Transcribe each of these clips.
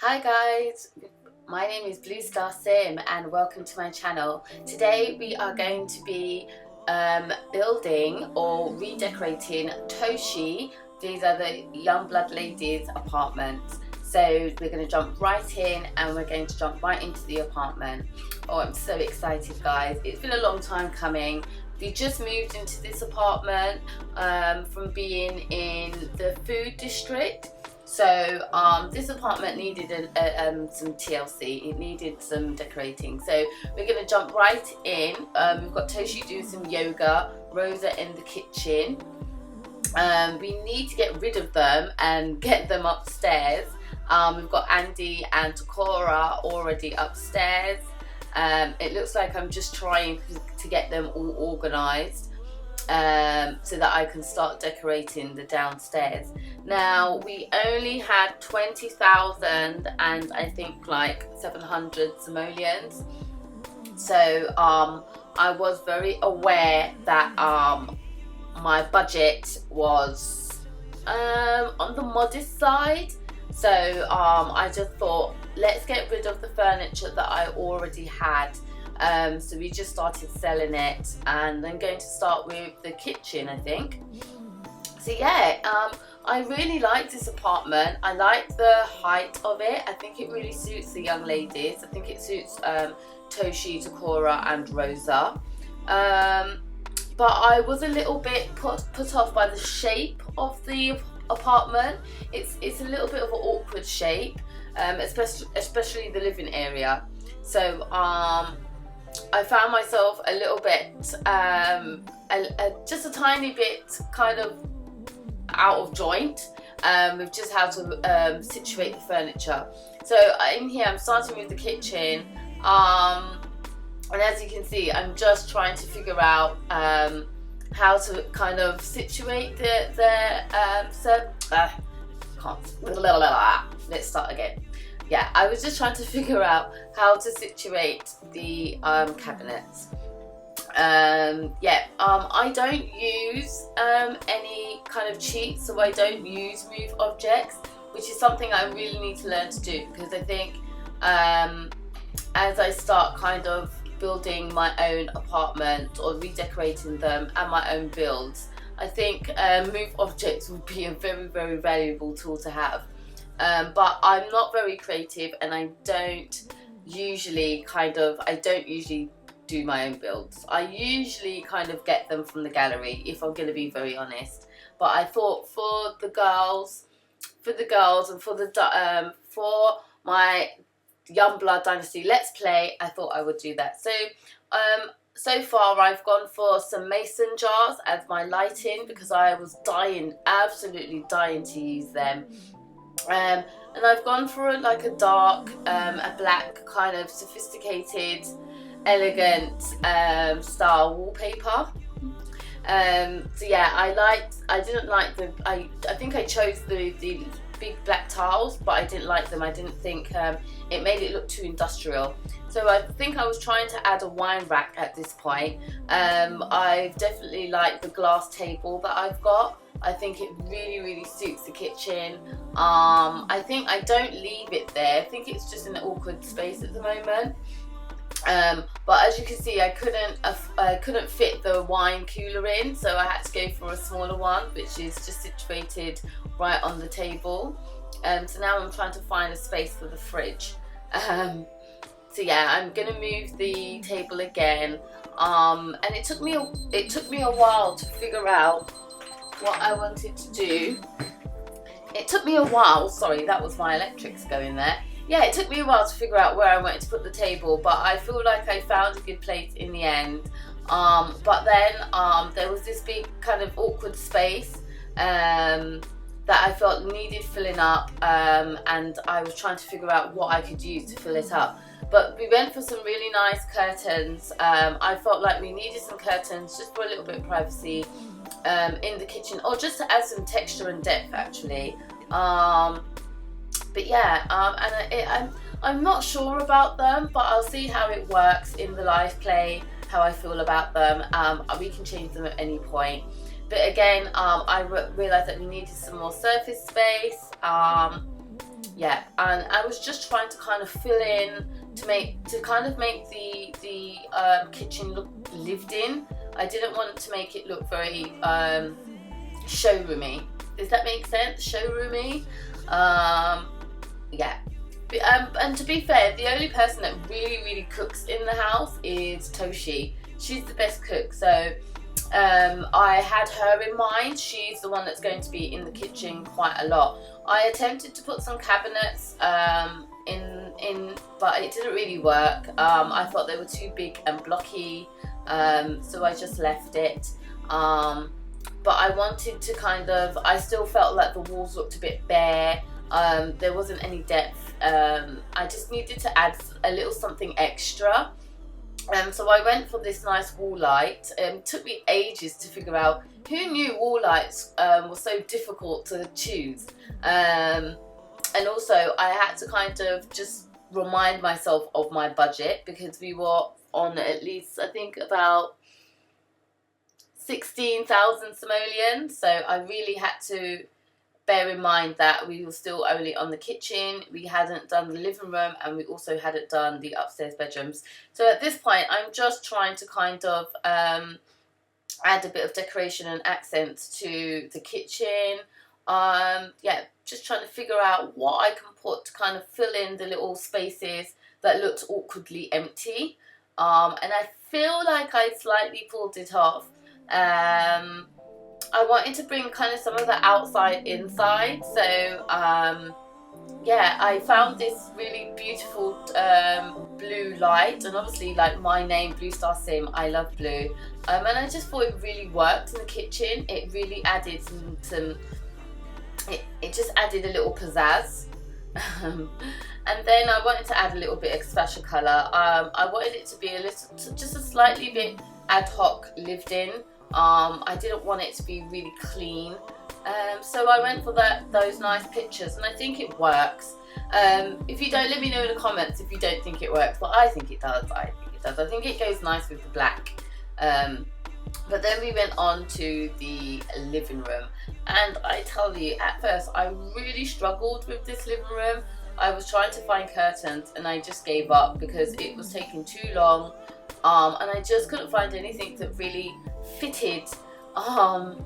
Hi guys, my name is Bluestarsim and welcome to my channel. Today we are going to be building or redecorating Toshi. These are the Youngblood ladies' apartments. So we're going to jump right in and we're going to jump right into the apartment. Oh, I'm so excited guys. It's been a long time coming. We just moved into this apartment from being in the food district. So this apartment needed some TLC, it needed some decorating. So we're going to jump right in. We've got Toshi doing some yoga, Rosa in the kitchen. We need to get rid of them and get them upstairs. We've got Andy and Tocora already upstairs. It looks like I'm just trying to get them all organised. So that I can start decorating the downstairs. Now we only had 20,000 and I think like 700 simoleons. So I was very aware that my budget was on the modest side. So I just thought, let's get rid of the furniture that I already had. So we just started selling it, and then going to start with the kitchen, I think. So yeah, I really like this apartment. I like the height of it. I think it really suits the young ladies. I think it suits Toshi, Tocora and Rosa. But I was a little bit put off by the shape of the apartment. It's a little bit of an awkward shape, especially the living area. So I found myself a little bit, just a tiny bit kind of out of joint with just how to situate the furniture. So in here I'm starting with the kitchen, and as you can see I'm just trying to figure out how to kind of situate let's start again. Yeah, I was just trying to figure out how to situate the cabinets. I don't use any kind of cheats, so I don't use move objects, which is something I really need to learn to do, because I think as I start kind of building my own apartment or redecorating them and my own builds, I think move objects would be a very, very valuable tool to have. But I'm not very creative, and I don't usually do my own builds. I usually kind of get them from the gallery, if I'm going to be very honest. But I thought for the girls and for my Youngblood Dynasty Let's Play, I thought I would do that. So far I've gone for some mason jars as my lighting, because I was absolutely dying to use them. And I've gone for like a dark, a black kind of sophisticated, elegant style wallpaper. So yeah, I think I chose the big black tiles, but I didn't like them. I didn't think it made it look too industrial. So I think I was trying to add a wine rack at this point. I definitely like the glass table that I've got. I think it really, really suits the kitchen. I think I don't leave it there. I think it's just an awkward space at the moment. But as you can see, I couldn't fit the wine cooler in, so I had to go for a smaller one, which is just situated right on the table. So now I'm trying to find a space for the fridge. So yeah, I'm gonna move the table again. And it took me a while to figure out what I wanted to do. It took me a while, sorry, that was my electrics going there. Yeah, it took me a while to figure out where I wanted to put the table, but I feel like I found a good place in the end. But then there was this big kind of awkward space that I felt needed filling up, and I was trying to figure out what I could use to fill it up. But we went for some really nice curtains. I felt like we needed some curtains just for a little bit of privacy in the kitchen, or just to add some texture and depth actually. But yeah, I'm not sure about them, but I'll see how it works in the live play, how I feel about them. We can change them at any point. But again, I realised that we needed some more surface space. yeah, and I was just trying to kind of fill in to kind of make the kitchen look lived in. I didn't want to make it look very showroomy. Does that make sense? Showroomy. Yeah. And to be fair, the only person that really cooks in the house is Toshi. She's the best cook, so I had her in mind. She's the one that's going to be in the kitchen quite a lot. I attempted to put some cabinets in, but it didn't really work. I thought they were too big and blocky, so I just left it. But I wanted to I still felt like the walls looked a bit bare. There wasn't any depth. I just needed to add a little something extra. So I went for this nice wall light. It took me ages to figure out. Who knew wall lights were so difficult to choose? And also I had to kind of just remind myself of my budget, because we were on at least, I think, about 16,000 simoleons. So I really had to bear in mind that we were still only on the kitchen, we hadn't done the living room, and we also hadn't done the upstairs bedrooms. So at this point I'm just trying to kind of add a bit of decoration and accents to the kitchen. Yeah, just trying to figure out what I can put to kind of fill in the little spaces that looked awkwardly empty. And I feel like I slightly pulled it off. I wanted to bring kind of some of the outside inside, so yeah, I found this really beautiful blue light, and obviously, like my name, Bluestarsim, I love blue, and I just thought it really worked in the kitchen. It really added some it just added a little pizzazz. And then I wanted to add a little bit of special colour. I wanted it to be just a slightly bit ad hoc, lived in. I didn't want it to be really clean, so I went for those nice pictures, and I think it works. If you don't, let me know in the comments if you don't think it works, but I think it does. I think it goes nice with the black. But then we went on to the living room, and I tell you, at first I really struggled with this living room. I was trying to find curtains and I just gave up because it was taking too long, and I just couldn't find anything that really fitted and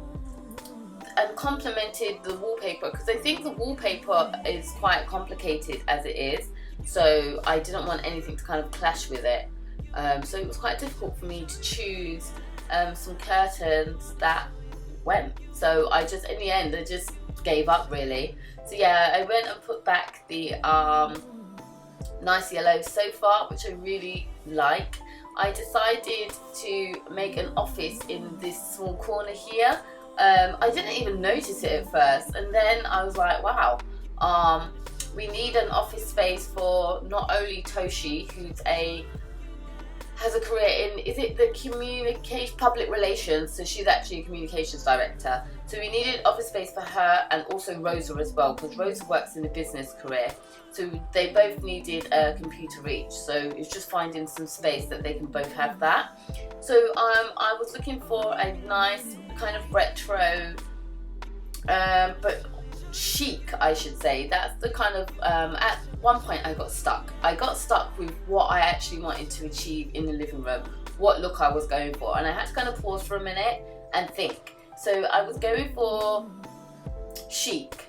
complemented the wallpaper, because I think the wallpaper is quite complicated as it is, so I didn't want anything to kind of clash with it. So it was quite difficult for me to choose some curtains that went. So I just, in the end, I just gave up really. So yeah, I went and put back the nice yellow sofa, which I really like. I decided to make an office in this small corner here. I didn't even notice it at first, and then I was like, wow, we need an office space for not only Toshi, who has a career in, is it the communication, public relations, so she's actually a communications director. So we needed office space for her, and also Rosa as well, because Rosa works in a business career. So they both needed a computer each, so it's just finding some space that they can both have that. So I was looking for a nice kind of retro, but chic, I should say. That's the kind of, at one point I got stuck. I got stuck with what I actually wanted to achieve in the living room, what look I was going for, and I had to kind of pause for a minute and think. So I was going for chic.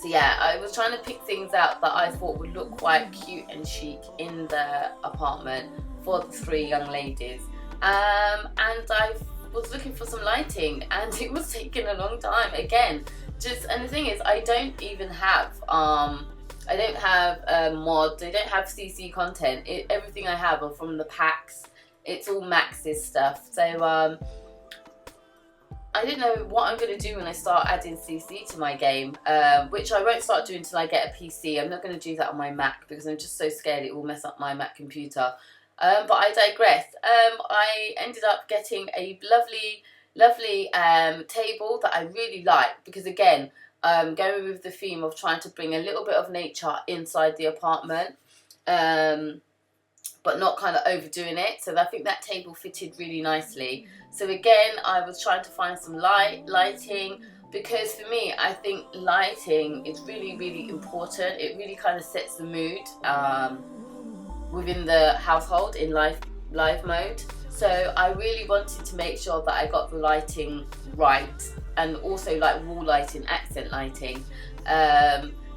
So yeah, I was trying to pick things out that I thought would look quite cute and chic in the apartment for the three young ladies. And I was looking for some lighting, and it was taking a long time again. And the thing is, I don't even have mods. I don't have CC content. Everything I have are from the packs. It's all Max's stuff. So I don't know what I'm going to do when I start adding CC to my game, which I won't start doing until I get a PC. I'm not going to do that on my Mac because I'm just so scared it will mess up my Mac computer. But I digress. I ended up getting a lovely table that I really like, because again, going with the theme of trying to bring a little bit of nature inside the apartment, but not kind of overdoing it. So I think that table fitted really nicely. So again, I was trying to find some lighting. because for me, I think lighting is really, really important. It really kind of sets the mood within the household in live mode. So I really wanted to make sure that I got the lighting right, and also like wall lighting, accent lighting.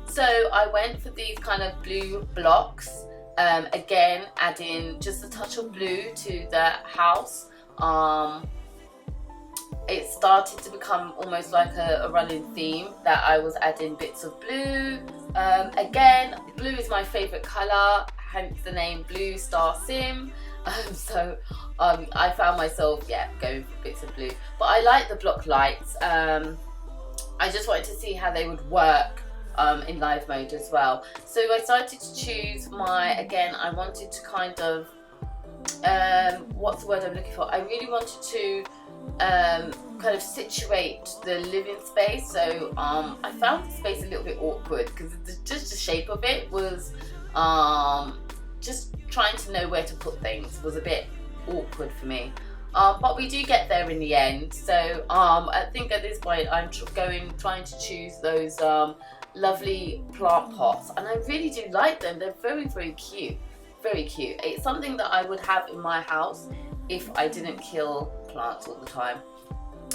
So I went for these kind of blue blocks, again adding just a touch of blue to the house. It started to become almost like a running theme that I was adding bits of blue. Again, blue is my favourite colour, hence the name Bluestarsim. So I found myself, going for bits of blue. But I like the block lights. I just wanted to see how they would work in live mode as well. So I started to choose I wanted to kind of, what's the word I'm looking for? I really wanted to kind of situate the living space. So I found the space a little bit awkward because just the shape of it was, just trying to know where to put things was a bit awkward for me. But we do get there in the end. So I think at this point I'm trying to choose those lovely plant pots, and I really do like them. They're very, very cute, very cute. It's something that I would have in my house if I didn't kill plants all the time.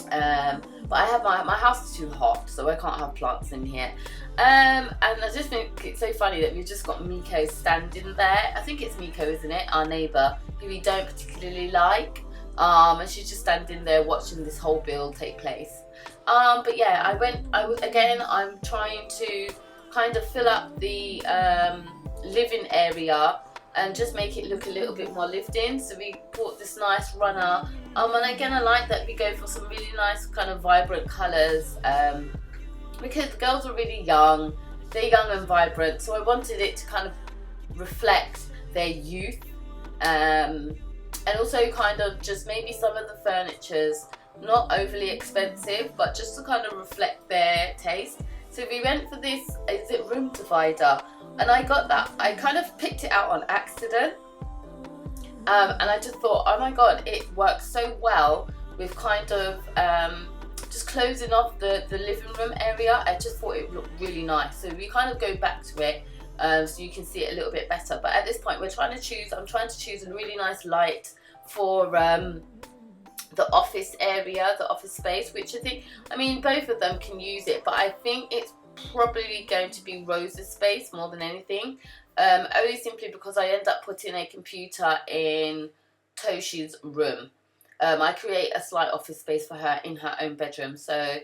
But I have my house is too hot, so I can't have plants in here. And I just think it's so funny that we've just got Miko standing there. I think it's Miko, isn't it? Our neighbour, who we don't particularly like. And she's just standing there watching this whole build take place. But yeah, I'm trying to kind of fill up the living area and just make it look a little bit more lived in. So we bought this nice runner. And again, I like that we go for some really nice kind of vibrant colours, because the girls are really young. They're young and vibrant, so I wanted it to kind of reflect their youth, and also kind of just maybe some of the furniture's not overly expensive, but just to kind of reflect their taste. So we went for this, is it room divider? And I got that, I kind of picked it out on accident. And I just thought, oh my god, it works so well with kind of just closing off the living room area. I just thought it looked really nice. So we kind of go back to it so you can see it a little bit better. But at this point, I'm trying to choose a really nice light for the office area, the office space, which I mean, both of them can use it, but I think it's probably going to be Rosa's space more than anything. Only simply because I end up putting a computer in Toshi's room. I create a slight office space for her in her own bedroom, so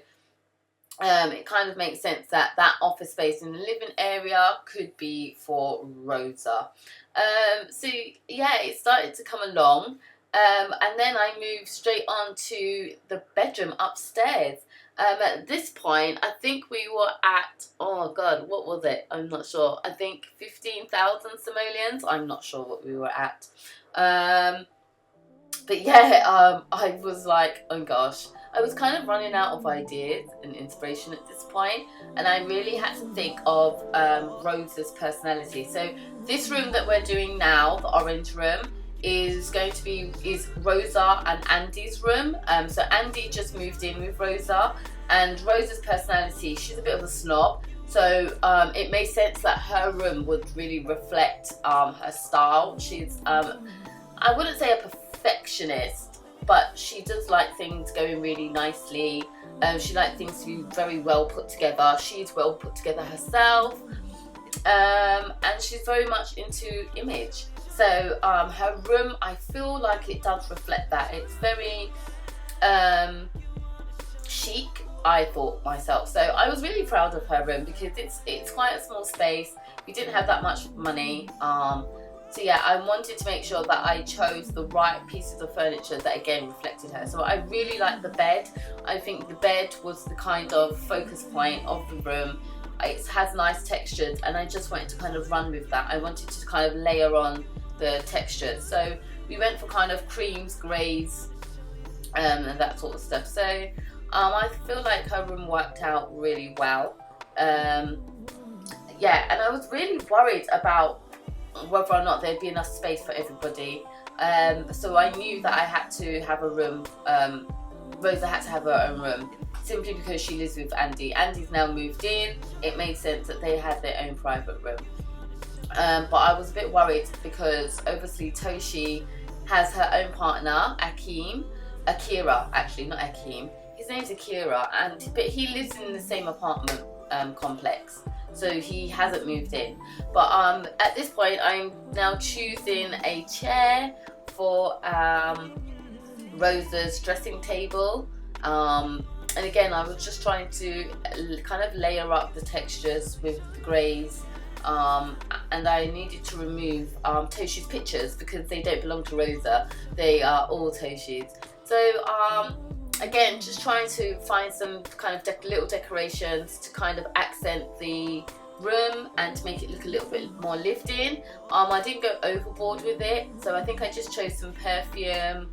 it kind of makes sense that office space in the living area could be for Rosa. So yeah, it started to come along, and then I moved straight on to the bedroom upstairs. At this point, I think we were at, oh god, what was it? I'm not sure. I think 15,000 simoleons. I'm not sure what we were at. But yeah, I was like, oh gosh. I was kind of running out of ideas and inspiration at this point, and I really had to think of Rosa's personality. So this room that we're doing now, the orange room, is Rosa and Andy's room. So Andy just moved in with Rosa, and Rosa's personality, she's a bit of a snob, so it made sense that her room would really reflect her style. She's I wouldn't say a perfectionist, but she does like things going really nicely. She likes things to be very well put together. She's well put together herself, and she's very much into image. So her room, I feel like it does reflect that. It's very chic, I thought myself. So I was really proud of her room because it's quite a small space. We didn't have that much money. So yeah, I wanted to make sure that I chose the right pieces of furniture that again reflected her. So I really liked the bed. I think the bed was the kind of focus point of the room. It has nice textures, and I just wanted to kind of run with that. I wanted to kind of layer on the textures. So we went for kind of creams, greys, and that sort of stuff. So I feel like her room worked out really well. Yeah, and I was really worried about whether or not there'd be enough space for everybody. So I knew that I had to have a room. Rosa had to have her own room. simply because she lives with Andy. Andy's now moved in. It made sense that they had their own private room. But I was a bit worried because obviously Toshi has her own partner, Akira, actually, not Akeem. His name's Akira, but he lives in the same apartment complex, so he hasn't moved in. But at this point, I'm now choosing a chair for Rosa's dressing table. And again, I was just trying to kind of layer up the textures with the greys. And I needed to remove Toshi's pictures because they don't belong to Rosa. They are all Toshi's. So again, just trying to find some kind of little decorations to kind of accent the room and to make it look a little bit more lived in. I didn't go overboard with it, so I think I just chose some perfume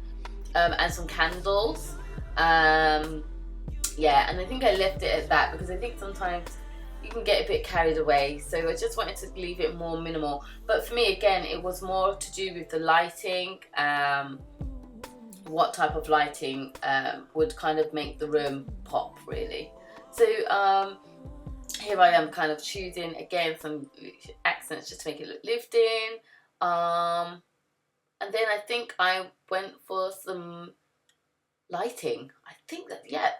and some candles. Yeah, and I think I left it at that because I think sometimes you can get a bit carried away, so I just wanted to leave it more minimal. But for me, again, it was more to do with the lighting, what type of lighting would kind of make the room pop, really. So here I am kind of choosing, again, some accents just to make it look lived in. And then I think I went for some lighting. I think that, yeah.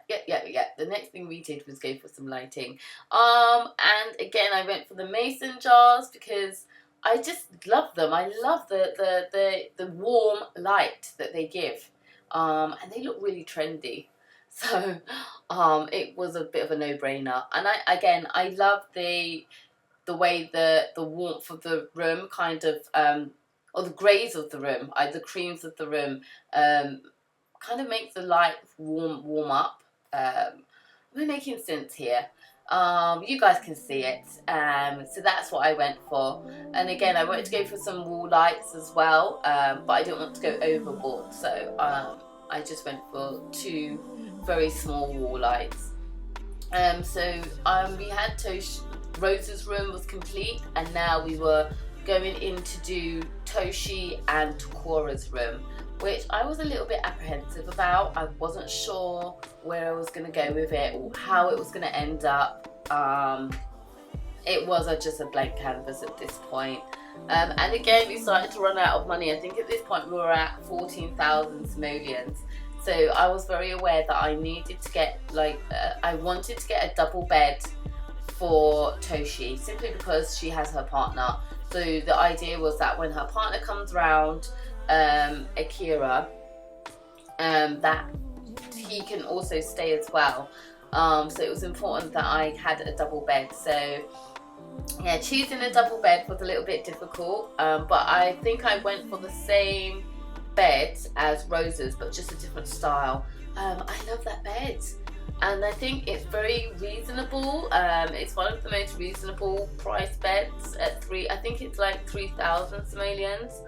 The next thing we did was go for some lighting. And again, I went for the mason jars because I just love them. I love the warm light that they give. And they look really trendy. So it was a bit of a no-brainer. And I love the way the warmth of the room kind of, or the greys of the room, the creams of the room, kind of make the light warm up. We're making sense here. You guys can see it. So that's what I went for. And again, I wanted to go for some wall lights as well, but I didn't want to go overboard. So I just went for 2 very small wall lights. So we had Rosa's room was complete, and now we were going in to do Toshi and Tocora's room, which I was a little bit apprehensive about. I wasn't sure where I was going to go with it or how it was going to end up. It was just a blank canvas at this point. And again, we started to run out of money. I think at this point we were at 14,000 simoleons. So I was very aware that I needed to get, I wanted to get a double bed for Toshi, simply because she has her partner. So the idea was that when her partner comes round, Akira, that he can also stay as well. So it was important that I had a double bed. So yeah, choosing a double bed was a little bit difficult, but I think I went for the same bed as Rosa's, but just a different style. I love that bed, and I think it's very reasonable. It's one of the most reasonable price beds at I think it's like 3,000 simoleons.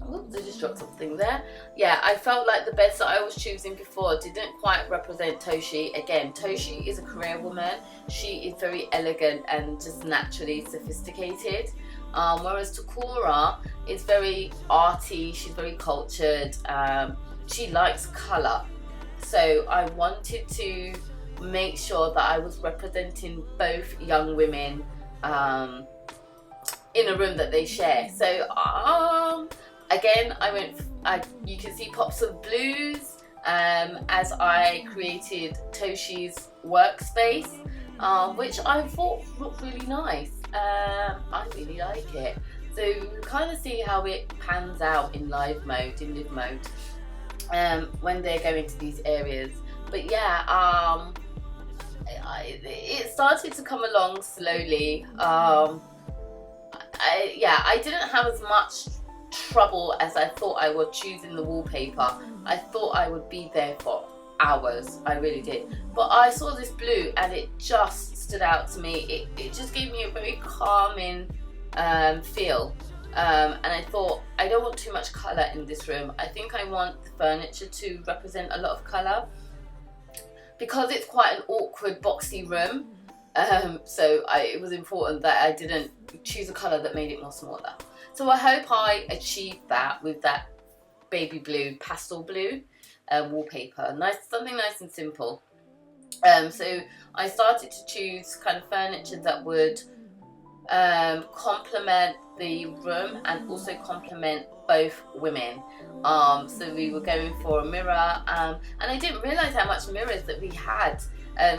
Oops, I just dropped something there. Yeah, I felt like the beds that I was choosing before didn't quite represent Toshi. Again, Toshi is a career woman. She is very elegant and just naturally sophisticated. Whereas Tocora is very arty, she's very cultured, she likes colour. So I wanted to make sure that I was representing both young women in a room that they share. So again, you can see pops of blues as I created Toshi's workspace, which I thought looked really nice. I really like it. So you kind of see how it pans out in live mode, when they're going to these areas. But yeah, it started to come along slowly. I didn't have as much trouble as I thought I would choosing the wallpaper. I thought I would be there for hours, I really did. But I saw this blue and it just stood out to me. It just gave me a very calming feel. And I thought, I don't want too much colour in this room. I think I want the furniture to represent a lot of colour, because it's quite an awkward boxy room. So it was important that I didn't choose a colour that made it more smaller. So I hope I achieved that with that baby blue, pastel blue. wallpaper. Something nice and simple. So I started to choose kind of furniture that would complement the room and also complement both women. So we were going for a mirror, and I didn't realise how much mirrors that we had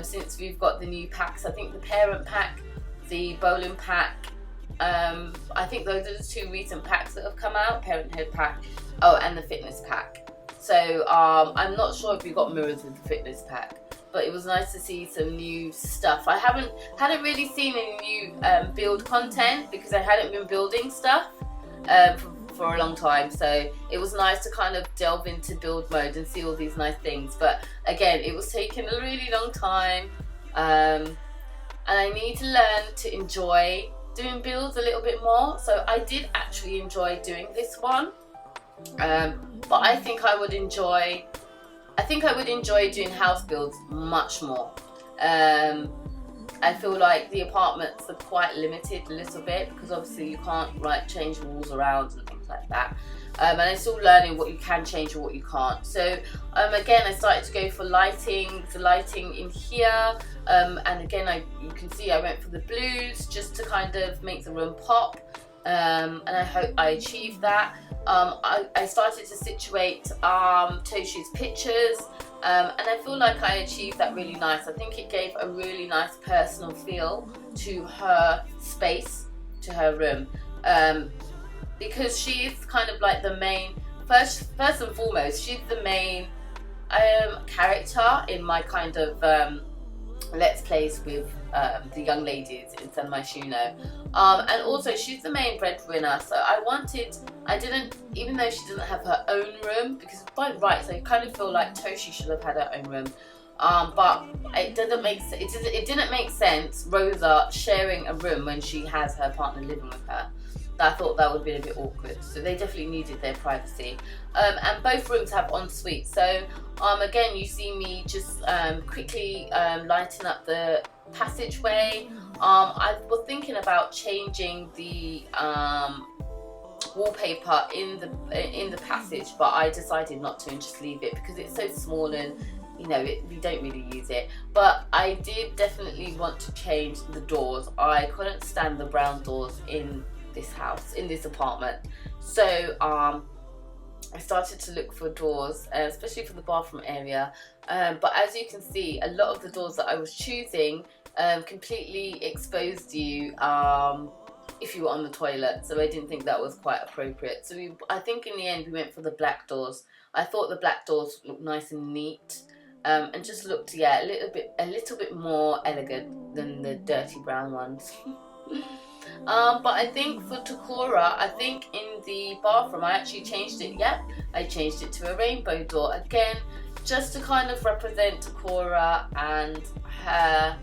since we've got the new packs. I think the parent pack, the bowling pack, I think those are the 2 recent packs that have come out, parenthood pack, and the fitness pack. So I'm not sure if we got mirrors with the fitness pack, but it was nice to see some new stuff. I hadn't really seen any new build content because I hadn't been building stuff for a long time, so it was nice to kind of delve into build mode and see all these nice things. But again, it was taking a really long time, and I need to learn to enjoy doing builds a little bit more. So I did actually enjoy doing this one, but I think I would enjoy doing house builds much more. I feel like the apartments are quite limited a little bit because obviously you can't like change walls around and things like that. And I'm still learning what you can change and what you can't. So again, I started to go for lighting, the lighting in here. And again, you can see I went for the blues just to kind of make the room pop. And I hope I achieved that. I started to situate Toshi's pictures, and I feel like I achieved that really nice. I think it gave a really nice personal feel to her space, to her room, because she's kind of like the main, first and foremost, she's the main character in my kind of let's plays with the young ladies in San Myshuno, and also she's the main breadwinner. So even though she doesn't have her own room, because by rights I kind of feel like Toshi should have had her own room, but it didn't make sense Rosa sharing a room when she has her partner living with her. I thought that would be a bit awkward, so they definitely needed their privacy. And both rooms have ensuite, so again you see me just quickly lighting up the passageway. I was thinking about changing the wallpaper in the passage, but I decided not to and just leave it because it's so small and we don't really use it. But I did definitely want to change the doors. I couldn't stand the brown doors in this house, in this apartment. So I started to look for doors, especially for the bathroom area. But as you can see, a lot of the doors that I was choosing completely exposed you if you were on the toilet. So I didn't think that was quite appropriate. So I think in the end we went for the black doors. I thought the black doors looked nice and neat, and just looked a little bit more elegant than the dirty brown ones. But I think for Tocora, I think in the bathroom I actually changed it. Yep, I changed it to a rainbow door again, just to kind of represent Tocora and her.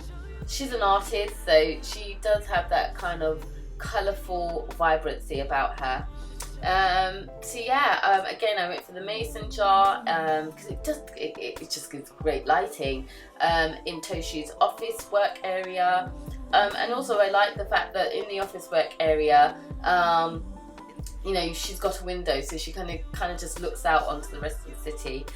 She's an artist, so she does have that kind of colourful vibrancy about her. So yeah, again I went for the mason jar because it just gives great lighting in Toshi's office work area. And also I like the fact that in the office work area, she's got a window, so she kind of just looks out onto the rest of the city.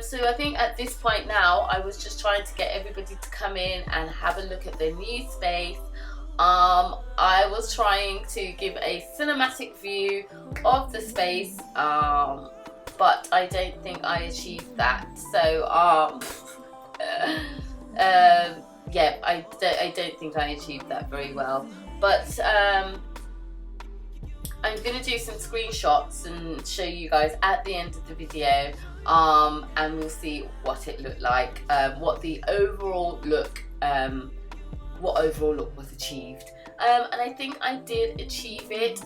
So I think at this point now, I was just trying to get everybody to come in and have a look at the new space. I was trying to give a cinematic view of the space, but I don't think I achieved that. So yeah, I don't think I achieved that very well. But I'm going to do some screenshots and show you guys at the end of the video, and we'll see what it looked like, what the overall look was achieved. And I think I did achieve it.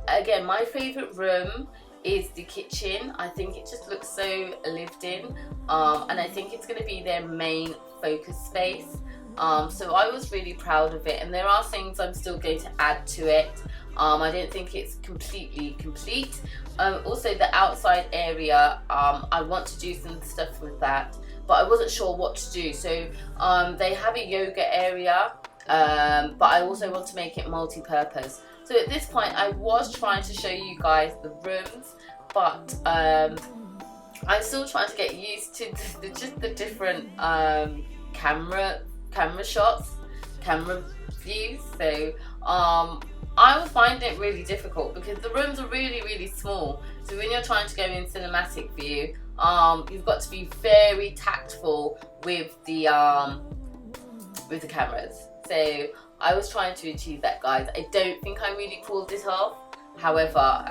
Again, my favourite room is the kitchen. I think it just looks so lived in, and I think it's going to be their main focus space. So I was really proud of it, and there are things I'm still going to add to it. I don't think it's completely complete. Also the outside area, I want to do some stuff with that, but I wasn't sure what to do. So they have a yoga area, but I also want to make it multi-purpose. So at this point I was trying to show you guys the rooms, but I'm still trying to get used to just the different camera shots, camera views. So I was finding it really difficult because the rooms are really small. So when you're trying to go in cinematic view, you've got to be very tactful with the cameras. So I was trying to achieve that, guys. I don't think I really pulled it off. However,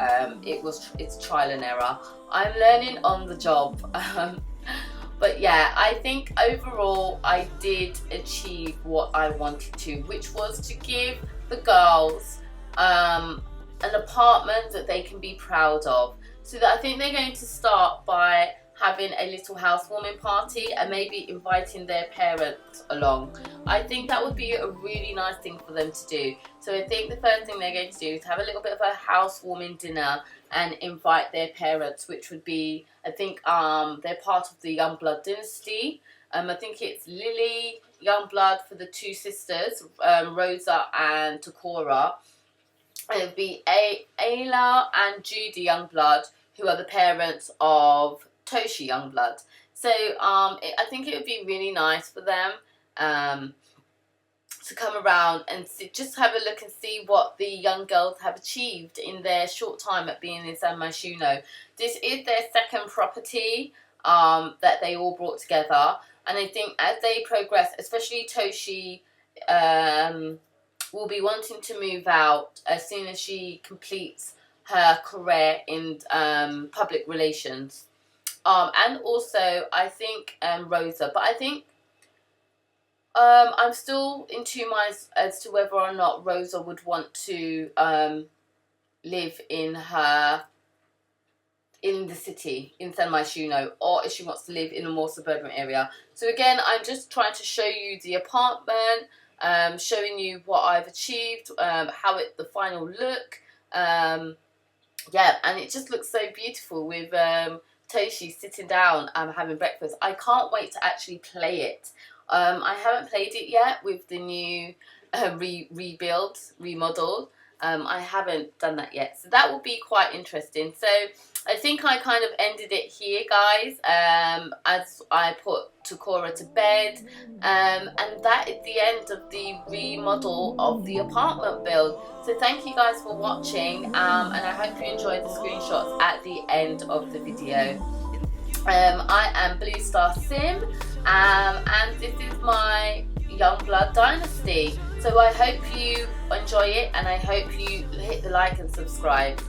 it's trial and error. I'm learning on the job. But yeah, I think overall I did achieve what I wanted to, which was to give the girls an apartment that they can be proud of. So that I think they're going to start by having a little housewarming party and maybe inviting their parents along. I think that would be a really nice thing for them to do. So I think the first thing they're going to do is have a little bit of a housewarming dinner and invite their parents, which would be, I think they're part of the Youngblood dynasty. I think it's Lilly Youngblood for the two sisters, Rosa and Tocora. It would be Ayla and Judy Youngblood, who are the parents of Toshi Youngblood. So I think it would be really nice for them to come around and just have a look and see what the young girls have achieved in their short time at being in San Myshuno. This is their second property that they all brought together, and I think as they progress, especially Toshi will be wanting to move out as soon as she completes her career in public relations. And also I think Rosa, but I think I'm still in two minds as to whether or not Rosa would want to live in the city in San Myshuno, or if she wants to live in a more suburban area. So again, I'm just trying to show you the apartment, showing you what I've achieved, how the final look. Yeah, and it just looks so beautiful with Toshi sitting down having breakfast. I can't wait to actually play it. I haven't played it yet with the new remodel. I haven't done that yet, so that will be quite interesting. So I think I kind of ended it here, guys, as I put Tocora to bed, and that is the end of the remodel of the apartment build. So thank you guys for watching, and I hope you enjoyed the screenshots at the end of the video. I am Bluestarsim, and this is my Youngblood dynasty. So I hope you enjoy it, and I hope you hit the like and subscribe.